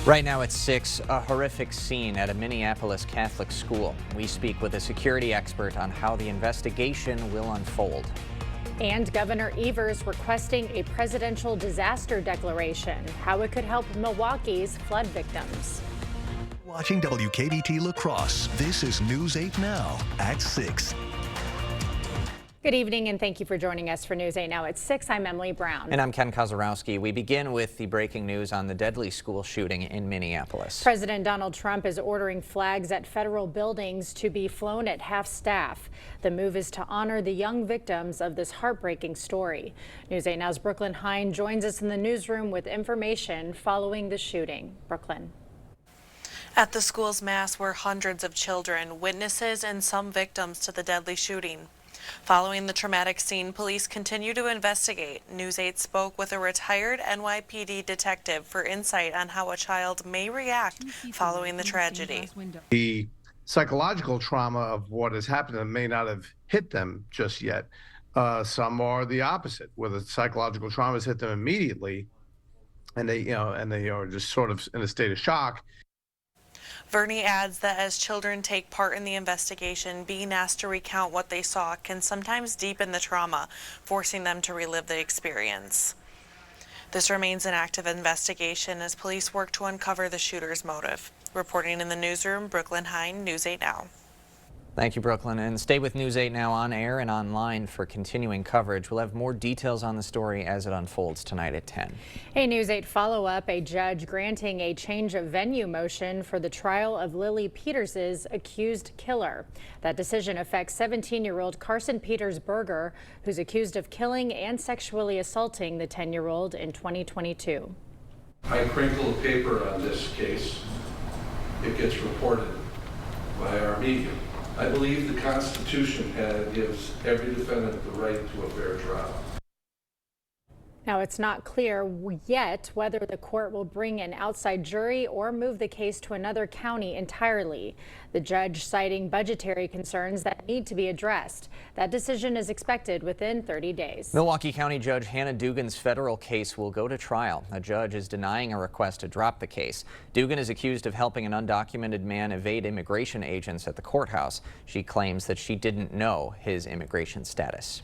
Right now at 6, a horrific scene at a Minneapolis Catholic school. We speak with a security expert on how the investigation will unfold. And Governor Evers requesting a presidential disaster declaration, how it could help Milwaukee's flood victims. Watching WKBT La Crosse, this is News 8 Now at 6. Good evening and thank you for joining us for News 8 Now at 6. I'm Emily Brown. And I'm Ken Kozarowski. We begin with the breaking news on the deadly school shooting in Minneapolis. President Donald Trump is ordering flags at federal buildings to be flown at half-staff. The move is to honor the young victims of this heartbreaking story. News 8 Now's Brooklyn Hein joins us in the newsroom with information following the shooting. Brooklyn. At the school's mass were hundreds of children, witnesses, and some victims to the deadly shooting. Following the traumatic scene, police continue to investigate. News 8 spoke with a retired NYPD detective for insight on how a child may react following the tragedy. The psychological trauma of what has happened to them may not have hit them just yet. Some are the opposite, where the psychological trauma has hit them immediately, and they are just sort of in a state of shock. Verney adds that as children take part in the investigation, being asked to recount what they saw can sometimes deepen the trauma, forcing them to relive the experience. This remains an active investigation as police work to uncover the shooter's motive. Reporting in the newsroom, Brooklyn Hein, News 8 Now. Thank you, Brooklyn. And stay with News 8 Now on air and online for continuing coverage. We'll have more details on the story as it unfolds tonight at 10. A News 8 follow-up, a judge granting a change of venue motion for the trial of Lily Peters' accused killer. That decision affects 17-year-old Carson Peters-Berger, who's accused of killing and sexually assaulting the 10-year-old in 2022. I crinkle the paper on this case. It gets reported by our media. I believe the Constitution gives every defendant the right to a fair trial. Now, it's not clear yet whether the court will bring an outside jury or move the case to another county entirely. The judge citing budgetary concerns that need to be addressed. That decision is expected within 30 days. Milwaukee County Judge Hannah Dugan's federal case will go to trial. A judge is denying a request to drop the case. Dugan is accused of helping an undocumented man evade immigration agents at the courthouse. She claims that she didn't know his immigration status.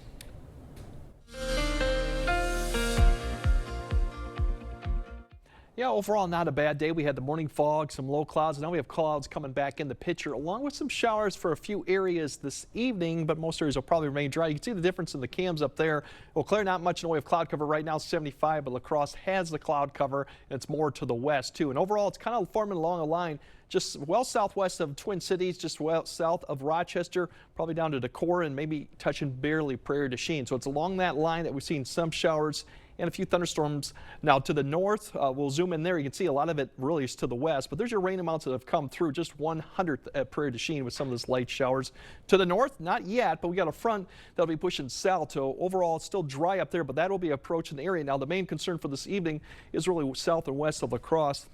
Yeah, overall not a bad day. We had the morning fog, some low clouds, and now we have clouds coming back in the picture, along with some showers for a few areas this evening, but most areas will probably remain dry. You can see the difference in the cams up there. Eau Claire, not much in the way of cloud cover right now, 75, but La Crosse has the cloud cover, and it's more to the west, too. And overall, it's kind of forming along a line just well southwest of Twin Cities, just well south of Rochester, probably down to Decorah, and maybe touching barely Prairie du Chien. So it's along that line that we've seen some showers and a few thunderstorms. Now to the north, we'll zoom in there. You can see a lot of it really is to the west, but there's your rain amounts that have come through, just 1/100th at Prairie du Chien with some of this light showers. To the north, not yet, but we got a front that'll be pushing south. So overall, it's still dry up there, but that will be approaching the area. Now the main concern for this evening is really south and west of La Crosse.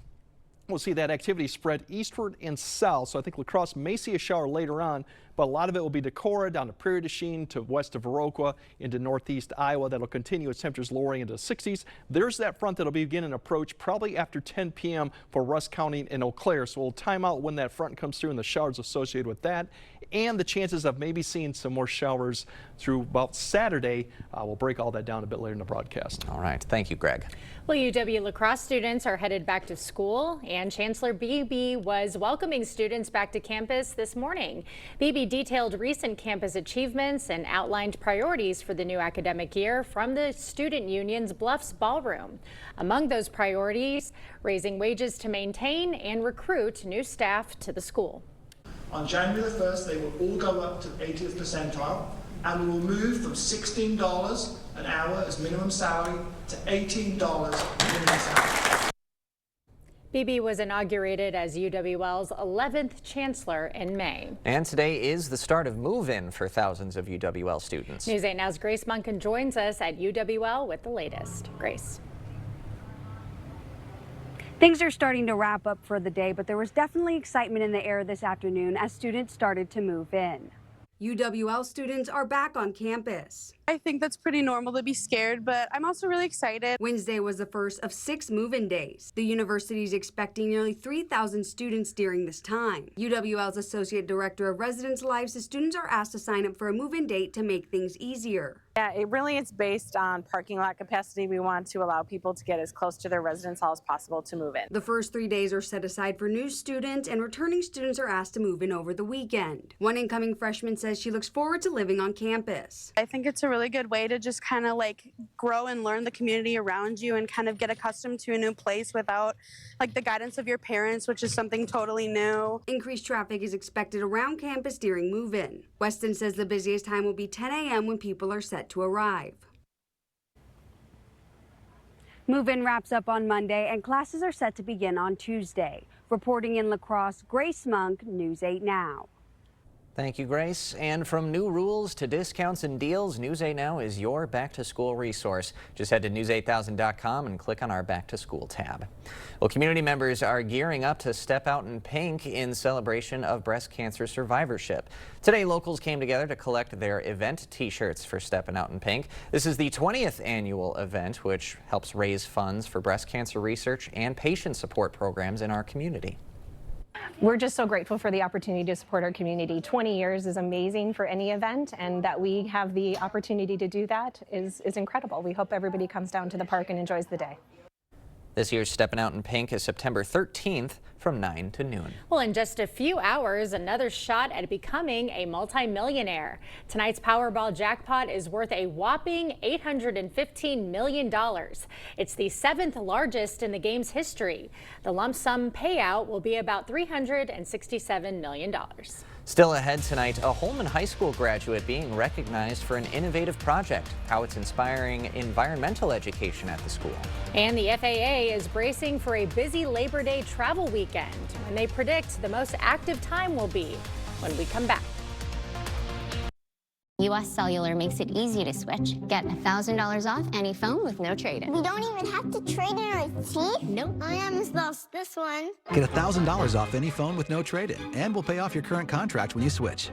We'll see that activity spread eastward and south, so I think La Crosse may see a shower later on, but a lot of it will be Decorah down to Prairie du Chien to west of Viroqua into northeast Iowa. That'll continue as temperatures lowering into the 60s. There's that front that'll begin an approach probably after 10 p.m. for Rusk County and Eau Claire, so we'll time out when that front comes through and the showers associated with that, and the chances of maybe seeing some more showers through about Saturday. We'll break all that down a bit later in the broadcast. All right. Thank you, Greg. Well, UW La Crosse students are headed back to school, and Chancellor Beebe was welcoming students back to campus this morning. Beebe detailed recent campus achievements and outlined priorities for the new academic year from the student union's Bluffs Ballroom. Among those priorities, raising wages to maintain and recruit new staff to the school. On January the 1st, they will all go up to the 80th percentile, and we will move from $16 an hour as minimum salary to $18 minimum salary. Beebe was inaugurated as UWL's 11th chancellor in May. And today is the start of move-in for thousands of UWL students. News 8 Now's Grace Munkin joins us at UWL with the latest. Grace. Things are starting to wrap up for the day, but there was definitely excitement in the air this afternoon as students started to move in. UWL students are back on campus. I think that's pretty normal to be scared, but I'm also really excited. Wednesday was the first of 6 move-in days. The university is expecting nearly 3,000 students during this time. UWL's Associate Director of Residence Life says students are asked to sign up for a move-in date to make things easier. Yeah, it really is based on parking lot capacity. We want to allow people to get as close to their residence hall as possible to move in. The first 3 days are set aside for new students, and returning students are asked to move in over the weekend. One incoming freshman says she looks forward to living on campus. I think it's a really good way to just kind of like grow and learn the community around you and kind of get accustomed to a new place without like the guidance of your parents, which is something totally new. Increased traffic is expected around campus during move-in. Weston says the busiest time will be 10 a.m. when people are set to arrive. Move-in wraps up on Monday and classes are set to begin on Tuesday. Reporting in La Crosse, Grace Monk, News 8 Now. Thank you, Grace. And from new rules to discounts and deals, News 8 Now is your back-to-school resource. Just head to news8000.com and click on our Back to School tab. Well, community members are gearing up to step out in pink in celebration of breast cancer survivorship. Today, locals came together to collect their event t-shirts for Stepping Out in Pink. This is the 20th annual event, which helps raise funds for breast cancer research and patient support programs in our community. We're just so grateful for the opportunity to support our community. 20 years is amazing for any event, and that we have the opportunity to do that is incredible. We hope everybody comes down to the park and enjoys the day. This year's Stepping Out in Pink is September 13th from 9 to noon. Well, in just a few hours, another shot at becoming a multimillionaire. Tonight's Powerball jackpot is worth a whopping $815 million. It's the 7th largest in the game's history. The lump sum payout will be about $367 million. Still ahead tonight, a Holman High School graduate being recognized for an innovative project, how it's inspiring environmental education at the school. And the FAA is bracing for a busy Labor Day travel weekend, when they predict the most active time will be when we come back. US Cellular makes it easy to switch. Get $1,000 off any phone with no trade-in. We don't even have to trade in our teeth? Nope. I almost lost this one. Get $1,000 off any phone with no trade-in, and we'll pay off your current contract when you switch.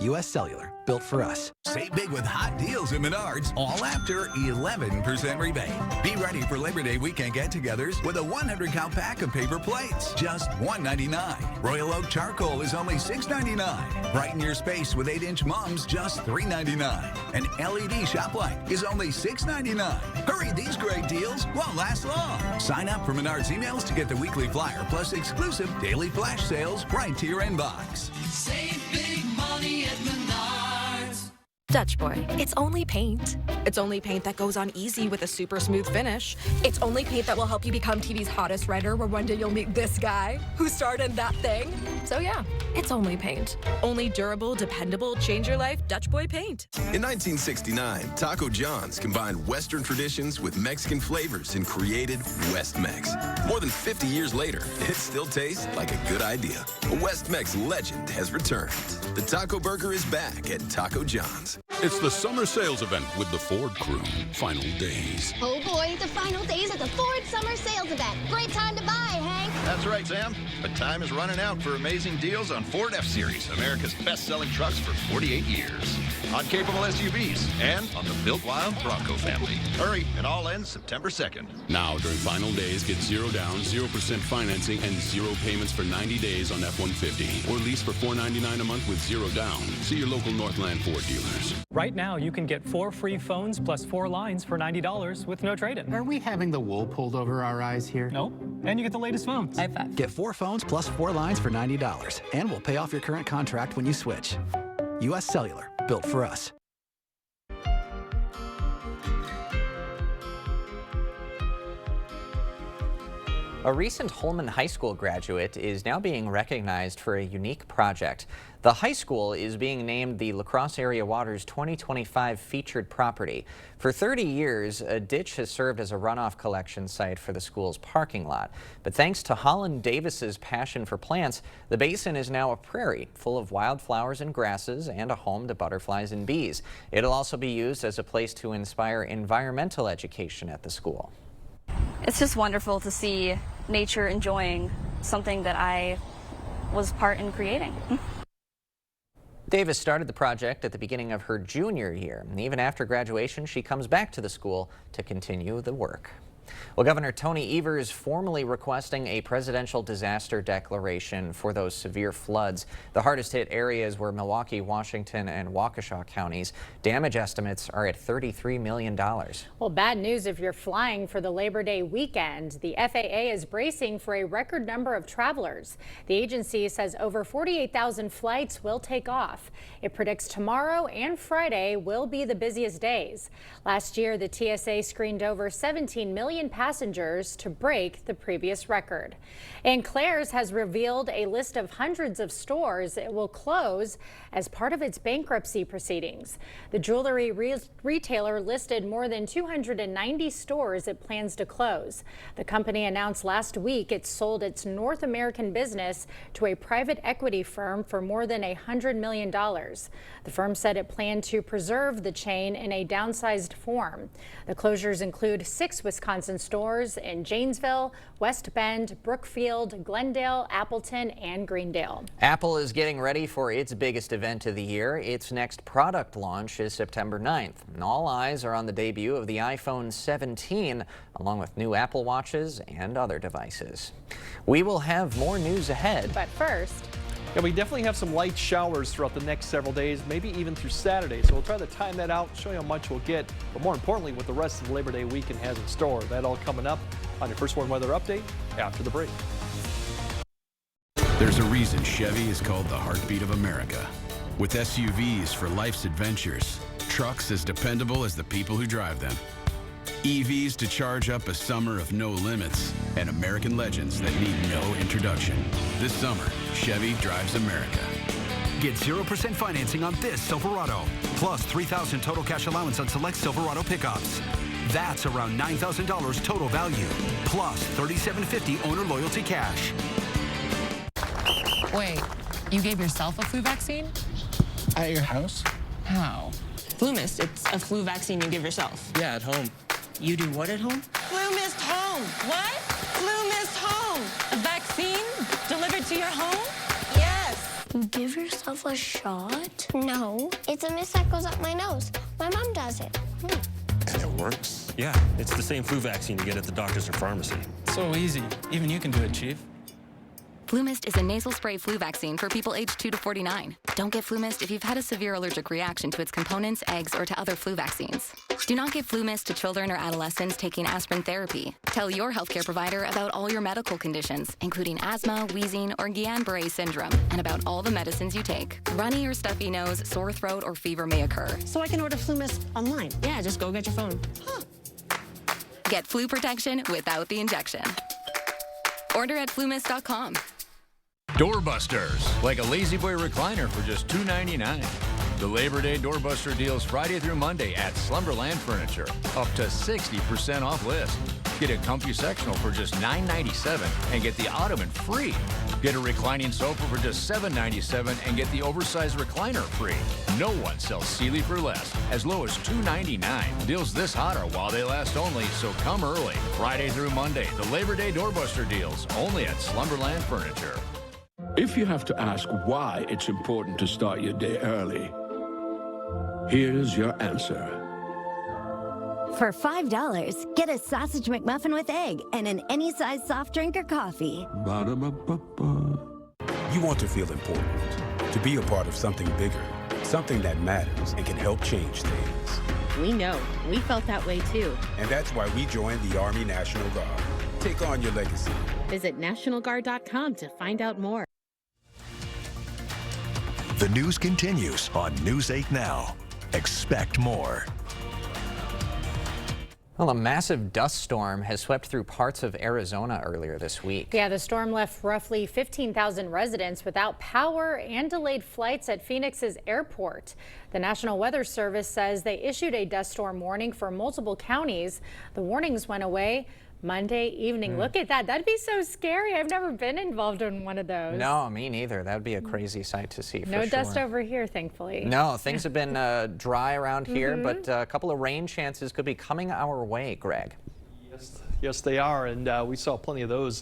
US Cellular, built for us. Save big with hot deals at Menards, all after 11% rebate. Be ready for Labor Day weekend get-togethers with a 100-count pack of paper plates, just $1.99. Royal Oak Charcoal is only $6.99. Brighten your space with 8-inch mums, just $3.99. An LED shop light is only $6.99. Hurry, these great deals won't last long. Sign up for Menards emails to get the weekly flyer plus exclusive daily flash sales right to your inbox. Save big money at Menards. Dutch Boy. It's only paint. It's only paint that goes on easy with a super smooth finish. It's only paint that will help you become TV's hottest writer, where one day you'll meet this guy who starred in that thing. So yeah, it's only paint. Only durable, dependable, change your life Dutch Boy paint. In 1969, Taco John's combined Western traditions with Mexican flavors and created West Mex. More than 50 years later, it still tastes like a good idea. A West Mex legend has returned. The Taco Burger is back at Taco John's. It's the summer sales event with the Ford crew. Final days. Oh boy, the final days at the Ford Summer Sales Event. Great time to buy, Hank. That's right, Sam. But time is running out for amazing deals on Ford F-Series, America's best-selling trucks for 48 years. On capable SUVs and on the built wild Bronco family. Hurry, it all ends September 2nd. Now, during final days, get 0 down, 0% financing, and 0 payments for 90 days on F-150. Or lease for $499 a month with 0 down. See your local Northland Ford dealers. Right now, you can get 4 free phones plus 4 lines for $90 with no trade-in. Are we having the wool pulled over our eyes here? No. And you get the latest phones. High five. Get 4 phones plus 4 lines for $90, and we'll pay off your current contract when you switch. US Cellular, built for us. A recent Holman High School graduate is now being recognized for a unique project. The high school is being named the La Crosse Area Water's 2025 featured property. For 30 years, a ditch has served as a runoff collection site for the school's parking lot. But thanks to Holland Davis's passion for plants, the basin is now a prairie full of wildflowers and grasses and a home to butterflies and bees. It'll also be used as a place to inspire environmental education at the school. It's just wonderful to see nature enjoying something that I was part in creating. Davis started the project at the beginning of her junior year, and even after graduation, she comes back to the school to continue the work. Well, Governor Tony Evers formally requesting a presidential disaster declaration for those severe floods. The hardest hit areas were Milwaukee, Washington, and Waukesha counties. Damage estimates are at $33 million. Well, bad news if you're flying for the Labor Day weekend. The FAA is bracing for a record number of travelers. The agency says over 48,000 flights will take off. It predicts tomorrow and Friday will be the busiest days. Last year, the TSA screened over 17 million passengers to break the previous record. And Claire's has revealed a list of hundreds of stores it will close as part of its bankruptcy proceedings. The jewelry retailer listed more than 290 stores it plans to close. The company announced last week it sold its North American business to a private equity firm for more than $100 million. The firm said it planned to preserve the chain in a downsized form. The closures include 6 Wisconsin stores in Janesville, West Bend, Brookfield, Glendale, Appleton, and Greendale. Apple is getting ready for its biggest event of the year. Its next product launch is September 9th. And all eyes are on the debut of the iPhone 17, along with new Apple Watches and other devices. We will have more news ahead. But first, yeah, we definitely have some light showers throughout the next several days, maybe even through Saturday. So we'll try to time that out, show you how much we'll get, but more importantly, what the rest of the Labor Day weekend has in store. That all coming up on your First Warn Weather Update after the break. There's a reason Chevy is called the heartbeat of America. With SUVs for life's adventures, trucks as dependable as the people who drive them, EVs to charge up a summer of no limits, and American legends that need no introduction. This summer, Chevy drives America. Get 0% financing on this Silverado, plus $3,000 total cash allowance on select Silverado pickups. That's around $9,000 total value, plus $3,750 owner loyalty cash. Wait, you gave yourself a flu vaccine? At your house? How? FluMist, it's a flu vaccine you give yourself. Yeah, at home. You do what at home? FluMist Home. What? FluMist Home. A vaccine delivered to your home? Yes. You give yourself a shot? No, it's a mist that goes up my nose. My mom does it. And it works? Yeah, it's the same flu vaccine you get at the doctor's or pharmacy. So easy. Even you can do it, Chief. FluMist is a nasal spray flu vaccine for people aged 2 to 49. Don't get FluMist if you've had a severe allergic reaction to its components, eggs, or to other flu vaccines. Do not give FluMist to children or adolescents taking aspirin therapy. Tell your healthcare provider about all your medical conditions, including asthma, wheezing, or Guillain-Barré syndrome, and about all the medicines you take. Runny or stuffy nose, sore throat, or fever may occur. So I can order FluMist online. Yeah, just go get your phone. Huh. Get flu protection without the injection. Order at flumist.com. Doorbusters, like a Lazy Boy recliner for just $2.99. The Labor Day Doorbuster deals Friday through Monday at Slumberland Furniture. Up to 60% off list. Get a comfy sectional for just $9.97 and get the ottoman free. Get a reclining sofa for just $7.97 and get the oversized recliner free. No one sells Sealy for less, as low as $2.99. Deals this hot are while they last only, so come early. Friday through Monday, the Labor Day Doorbuster deals only at Slumberland Furniture. If you have to ask why it's important to start your day early, here's your answer. For $5, get a sausage McMuffin with egg and an any size soft drink or coffee. Ba-da-ba-ba-ba. You want to feel important, to be a part of something bigger, something that matters and can help change things. We know. We felt that way too. And that's why we joined the Army National Guard. Take on your legacy. Visit NationalGuard.com to find out more. The news continues on News 8 Now. Expect more. Well, a massive dust storm has swept through parts of Arizona earlier this week. Yeah, the storm left roughly 15,000 residents without power and delayed flights at Phoenix's airport. The National Weather Service says they issued a dust storm warning for multiple counties. The warnings went away Monday evening. Look at that. That'd be so scary. I've never been involved in one of those. No, me neither. That'd be a crazy sight to see for No sure. dust over here, thankfully. No, things have been dry around here, but a couple of rain chances could be coming our way, Greg. Yes, they are, and we saw plenty of those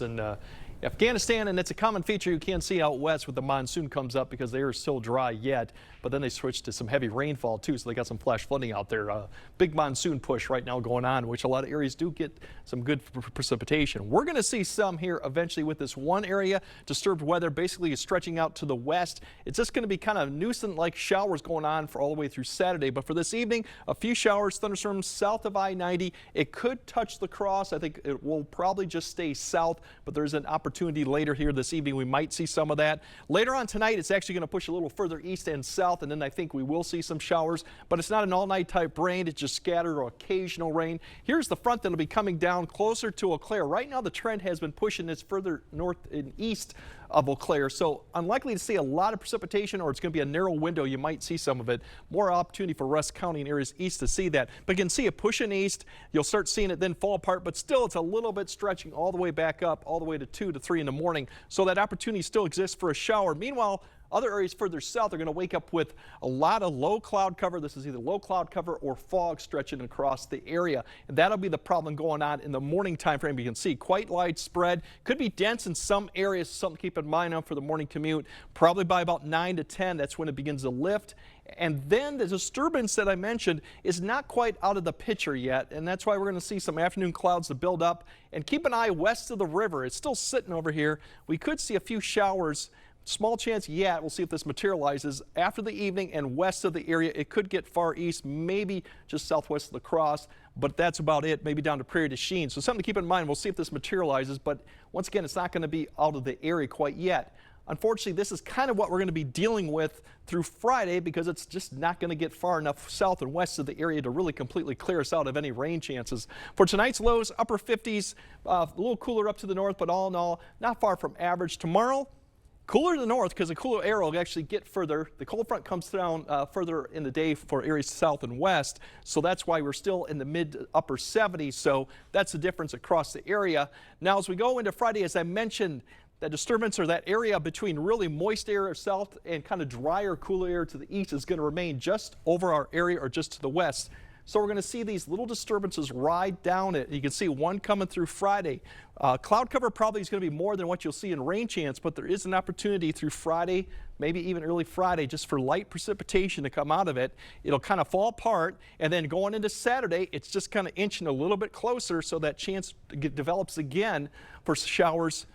Afghanistan, and it's a common feature you can see out west when the monsoon comes up because the air is still dry yet, but then they switched to some heavy rainfall too, so they got some flash flooding out there. Big monsoon push right now going on, which a lot of areas do get some good precipitation. We're going to see some here eventually with this one area. Disturbed weather basically is stretching out to the west. It's just going to be kind of nuisance-like showers going on for all the way through Saturday, but for this evening, a few showers, thunderstorms south of I-90. It could touch the cross. I think it will probably just stay south, but there's an opportunity later here this evening. We might see some of that. Later on tonight, it's actually going to push a little further east and south, and then I think we will see some showers, but it's not an all-night type rain. It's just scattered or occasional rain. Here's the front that will be coming down closer to Eau Claire. Right now, the trend has been pushing this further north and east of Eau Claire, so unlikely to see a lot of precipitation, or it's going to be a narrow window. You might see some of it. More opportunity for Rusk County and areas east to see that, but you can see it pushing east. You'll start seeing it then fall apart, but still it's a little bit stretching all the way back up, all the way to 2 to 3 in the morning, so that opportunity still exists for a shower. Meanwhile, other areas further south are going to wake up with a lot of low cloud cover. This is either low cloud cover or fog stretching across the area. And that'll be the problem going on in the morning time frame. You can see quite widespread. Could be dense in some areas, something to keep in mind on for the morning commute. Probably by about 9 to 10, that's when it begins to lift. And then the disturbance that I mentioned is not quite out of the picture yet, and that's why we're going to see some afternoon clouds to build up. And keep an eye west of the river. It's still sitting over here. We could see a few showers. Small chance yet. We'll see if this materializes after the evening, and west of the area it could get far east, maybe just southwest of the cross, but that's about it. Maybe down to Prairie du Chien. So something to keep in mind. We'll see if this materializes, but once again, it's not going to be out of the area quite yet. Unfortunately, this is kind of what we're going to be dealing with through Friday, because it's just not going to get far enough south and west of the area to really completely clear us out of any rain chances. For tonight's lows, upper 50s, a little cooler up to the north, but all in all, not far from average. Tomorrow, cooler to the north because the cooler air will actually get further. The cold front comes down further in the day for areas south and west, so that's why we're still in the mid to upper 70s. So that's the difference across the area. Now, as we go into Friday, as I mentioned, that disturbance or that area between really moist air south and kind of drier, cooler air to the east is going to remain just over our area or just to the west. So we're going to see these little disturbances ride down it. You can see one coming through Friday. Cloud cover probably is going to be more than what you'll see in rain chance, but there is an opportunity through Friday, maybe even early Friday, just for light precipitation to come out of it. It'll kind of fall apart, and then going into Saturday, it's just kind of inching a little bit closer, so that chance develops again for showers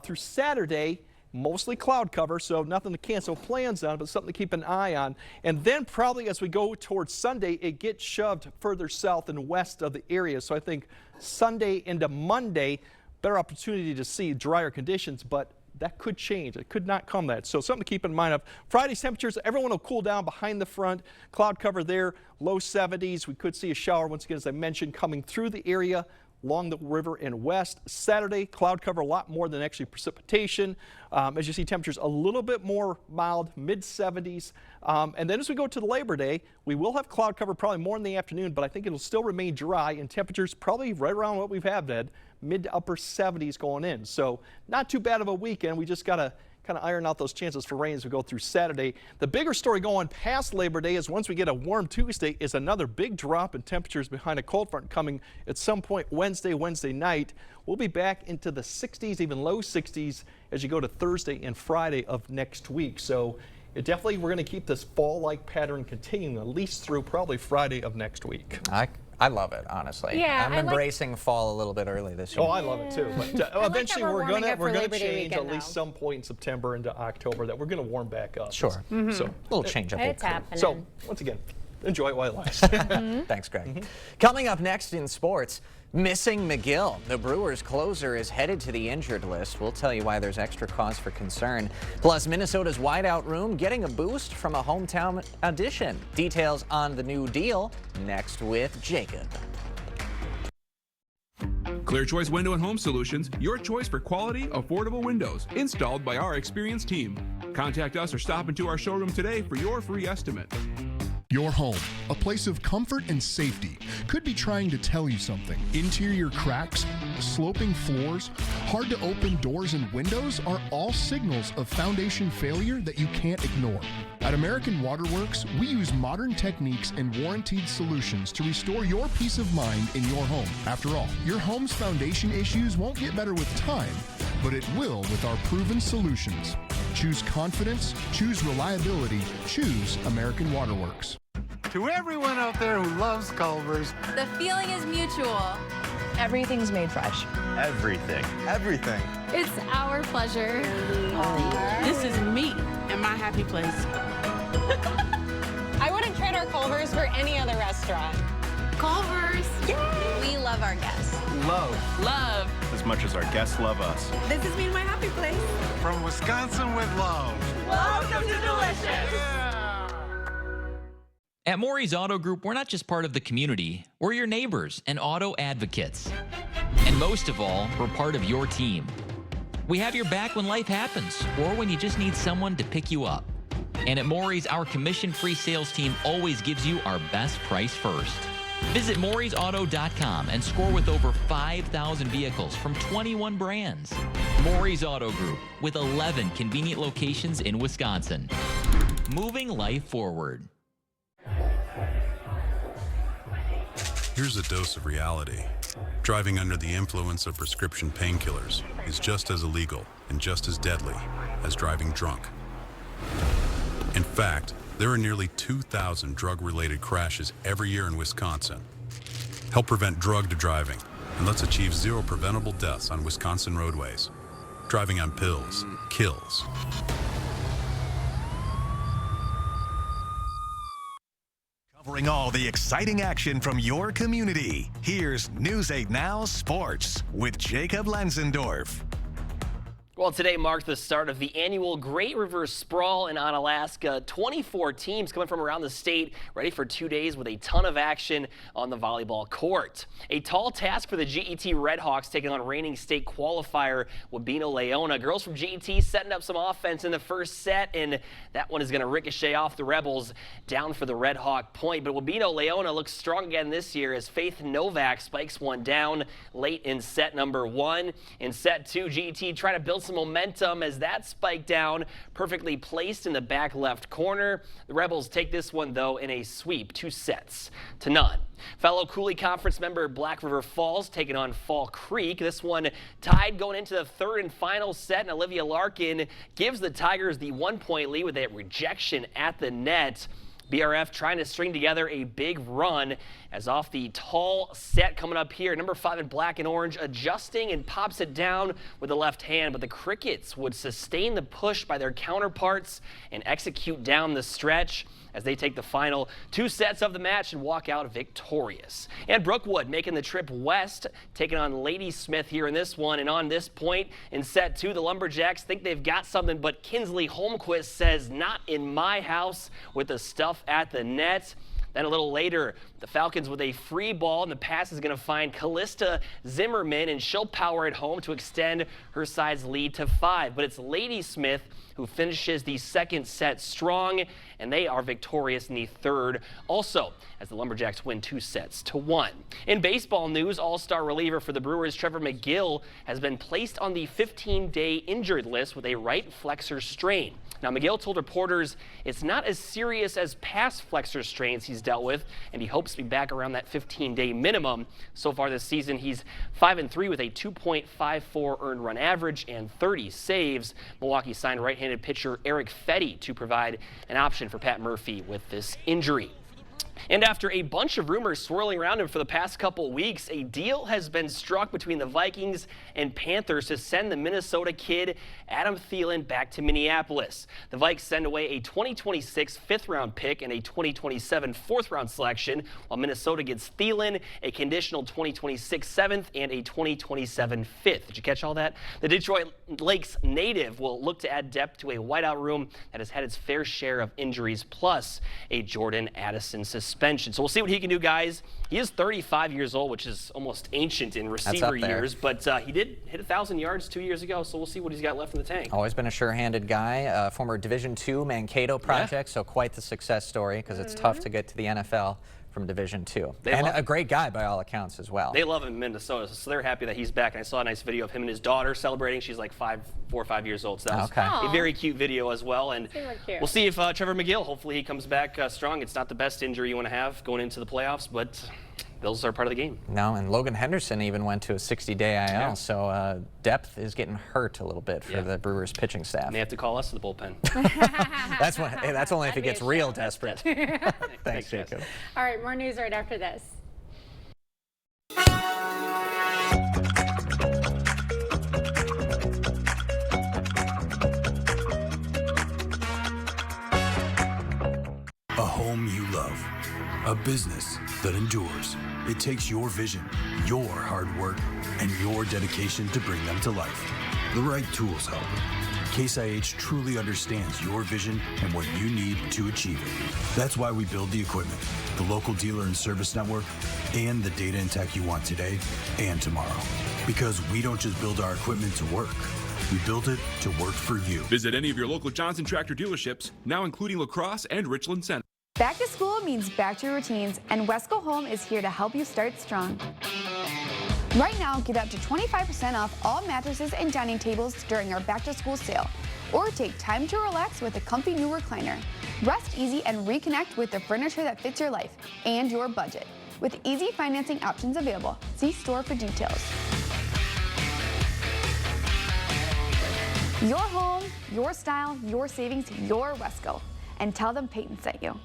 through Saturday. Mostly cloud cover, so nothing to cancel plans on, but something to keep an eye on. And then probably as we go towards Sunday, it gets shoved further south and west of the area. So I think Sunday into Monday, better opportunity to see drier conditions, but that could change. It could not come that. So something to keep in mind of. Friday's temperatures, everyone will cool down behind the front. Cloud cover there, low 70s. We could see a shower, once again, as I mentioned, coming through the area along the river and west. Saturday, cloud cover a lot more than actually precipitation. As you see, temperatures a little bit more mild, mid 70s. And then as we go to the Labor Day, we will have cloud cover probably more in the afternoon, but I think it'll still remain dry, and temperatures probably right around what we've had, mid to upper 70s going in. So not too bad of a weekend. We just got to kind of iron out those chances for rain as we go through Saturday. The bigger story going past Labor Day is once we get a warm Tuesday is another big drop in temperatures behind a cold front coming at some point Wednesday night. We'll be back into the 60s, even low 60s as you go to Thursday and Friday of next week. So we're going to keep this fall-like pattern continuing at least through probably Friday of next week. I love it, honestly. Yeah, I'm embracing fall a little bit early this year. Oh, I love it too. But eventually we're going to change at least some point in September into October that we're going to warm back up. Sure. So a little change up. It's happening. So once again, enjoy it while it lasts. Thanks, Greg. Coming up next in sports, missing McGill. The Brewers closer is headed to the injured list. We'll tell you why there's extra cause for concern. Plus, Minnesota's wideout room getting a boost from a hometown addition. Details on the new deal next with Jacob. Clear Choice Window and Home Solutions, your choice for quality, affordable windows, installed by our experienced team. Contact us or stop into our showroom today for your free estimate. Your home, a place of comfort and safety, could be trying to tell you something. Interior cracks, sloping floors, hard to open doors and windows are all signals of foundation failure that you can't ignore. At American Waterworks, we use modern techniques and warranted solutions to restore your peace of mind in your home. After all, your home's foundation issues won't get better with time. but it will with our proven solutions. Choose confidence, choose reliability, choose American Waterworks. To everyone out there who loves Culver's, The feeling is mutual. Everything's made fresh. everything. It's our pleasure. This is me and my happy place. I wouldn't trade our Culver's for any other restaurant. Culver's. We love our guests. Love. As much as our guests love us. This is me and my happy place. From Wisconsin with love. Welcome to Delicious. At Maury's Auto Group, we're not just part of the community, we're your neighbors and auto advocates. And most of all, we're part of your team. We have your back when life happens or when you just need someone to pick you up. And at Maury's, our commission-free sales team always gives you our best price first. Visit Maury'sAuto.com and score with over 5,000 vehicles from 21 brands. Maury's Auto Group, with 11 convenient locations in Wisconsin. Moving life forward. Here's a dose of reality. Driving under the influence of prescription painkillers is just as illegal and just as deadly as driving drunk. In fact, there are nearly 2,000 drug-related crashes every year in Wisconsin. Help prevent drugged driving, and let's achieve 0 preventable deaths on Wisconsin roadways. Driving on pills kills. Covering all the exciting action from your community. Here's News 8 Now Sports with Jacob Lenzendorf. Well, today marked the start of the annual Great River Sprawl in Onalaska. 24 teams coming from around the state, ready for 2 days with a ton of action on the volleyball court. A tall task for the GET Redhawks taking on reigning state qualifier Wabeno-Leona. Girls from GET setting up some offense in the first set, and that one is going to ricochet off the Rebels down for the Redhawk point. But Wabeno-Leona looks strong again this year as Faith Novak spikes one down late in set number 1. In set 2, GET trying to build some momentum as that spike down perfectly placed in the back left corner. The Rebels take this one though in a sweep, 2-0. Fellow Cooley Conference member Black River Falls taking on Fall Creek. This one tied going into the third and final set, and Olivia Larkin gives the Tigers the 1-point lead with a rejection at the net. BRF trying to string together a big run as off the tall set coming up here. Number 5 in black and orange adjusting and pops it down with the left hand, but the Crickets would sustain the push by their counterparts and execute down the stretch as they take the final 2 sets of the match and walk out victorious. And Brookwood making the trip west, taking on Ladysmith here in this one. And on this point in set 2, the Lumberjacks think they've got something, but Kinsley Holmquist says, "Not in my house," with the stuff at the net. Then a little later, the Falcons with a free ball, and the pass is going to find Callista Zimmerman, and she'll power it home to extend her side's lead to 5. But it's Ladysmith who finishes the second set strong, and they are victorious in the third also, as the Lumberjacks win 2-1. In baseball news, all-star reliever for the Brewers Trevor McGill has been placed on the 15-day injured list with a right flexor strain. Now, McGill told reporters it's not as serious as past flexor strains he's dealt with, and he hopes to be back around that 15-day minimum. So far this season, he's 5-3 with a 2.54 earned run average and 30 saves. Milwaukee signed right-handed pitcher Eric Fetty to provide an option for Pat Murphy with this injury. And after a bunch of rumors swirling around him for the past couple weeks, a deal has been struck between the Vikings and Panthers to send the Minnesota kid Adam Thielen back to Minneapolis. The Vikes send away a 2026 fifth-round pick and a 2027 fourth-round selection, while Minnesota gets Thielen, a conditional 2026 seventh, and a 2027 fifth. Did you catch all that? The Detroit Lakes native will look to add depth to a wideout room that has had its fair share of injuries, plus a Jordan Addison suspension. So we'll see what he can do, guys. He is 35 years old, which is almost ancient in receiver years, but he did hit 1,000 yards 2 years ago, so we'll see what he's got left in the tank. Always been a sure-handed guy, former Division II Mankato project, so quite the success story because it's tough to get to the NFL from Division II. And a great guy by all accounts as well. They love him in Minnesota, so they're happy that he's back. And I saw a nice video of him and his daughter celebrating. She's like 4 or 5 years old, so that was a very cute video as well. And we'll see if Trevor McGill, hopefully he comes back strong. It's not the best injury you want to have going into the playoffs, but Bills are part of the game. No, and Logan Henderson even went to a 60-day IL, Yeah. so depth is getting hurt a little bit for the Brewers pitching staff. They have to call us to the bullpen. That's only if it gets real desperate. Thanks, Jacob. All right, more news right after this. A home you love. A business that endures. It takes your vision, your hard work, and your dedication to bring them to life. The right tools help. Case IH truly understands your vision and what you need to achieve it. That's why we build the equipment, the local dealer and service network, and the data and tech you want today and tomorrow. Because we don't just build our equipment to work. We build it to work for you. Visit any of your local Johnson Tractor dealerships, now including La Crosse and Richland Center. Back to school means back to routines, and Wesco Home is here to help you start strong. Right now, get up to 25% off all mattresses and dining tables during our back to school sale. Or take time to relax with a comfy new recliner. Rest easy and reconnect with the furniture that fits your life and your budget. With easy financing options available. See store for details. Your home, your style, your savings, your Wesco. And tell them Peyton sent you.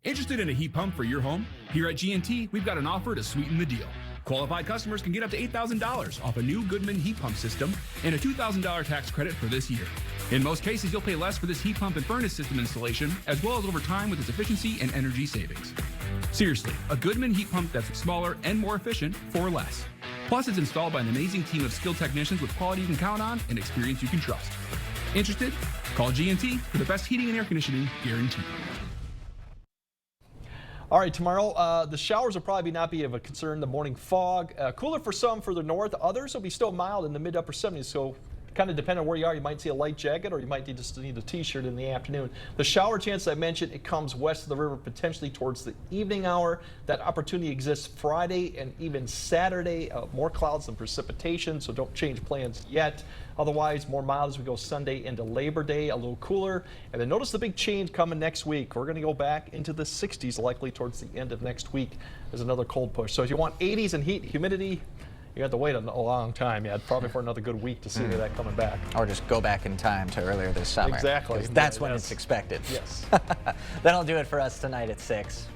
Interested in a heat pump for your home? Here at G&T, we've got an offer to sweeten the deal. Qualified customers can get up to $8,000 off a new Goodman heat pump system and a $2,000 tax credit for this year. In most cases, you'll pay less for this heat pump and furnace system installation, as well as over time with its efficiency and energy savings. Seriously, a Goodman heat pump that's smaller and more efficient for less. Plus, it's installed by an amazing team of skilled technicians with quality you can count on and experience you can trust. Interested? Call G&T for the best heating and air conditioning guaranteed. All right, tomorrow, the showers will probably not be of a concern. The morning fog, cooler for some further north. Others will be still mild in the mid-upper 70s. So kind of depending on where you are, you might see a light jacket or you might just need a t-shirt in the afternoon. The shower chance I mentioned, it comes west of the river potentially towards the evening hour. That opportunity exists Friday and even Saturday. More clouds than precipitation, so don't change plans yet. Otherwise, more mild as we go Sunday into Labor Day, a little cooler. And then notice the big change coming next week. We're going to go back into the 60s likely towards the end of next week as another cold push. So if you want 80s and heat, humidity, you have to wait a long time yet, probably for another good week to see that coming back. Or just go back in time to earlier this summer. Exactly. That's when it's expected. Yes. That'll do it for us tonight at 6.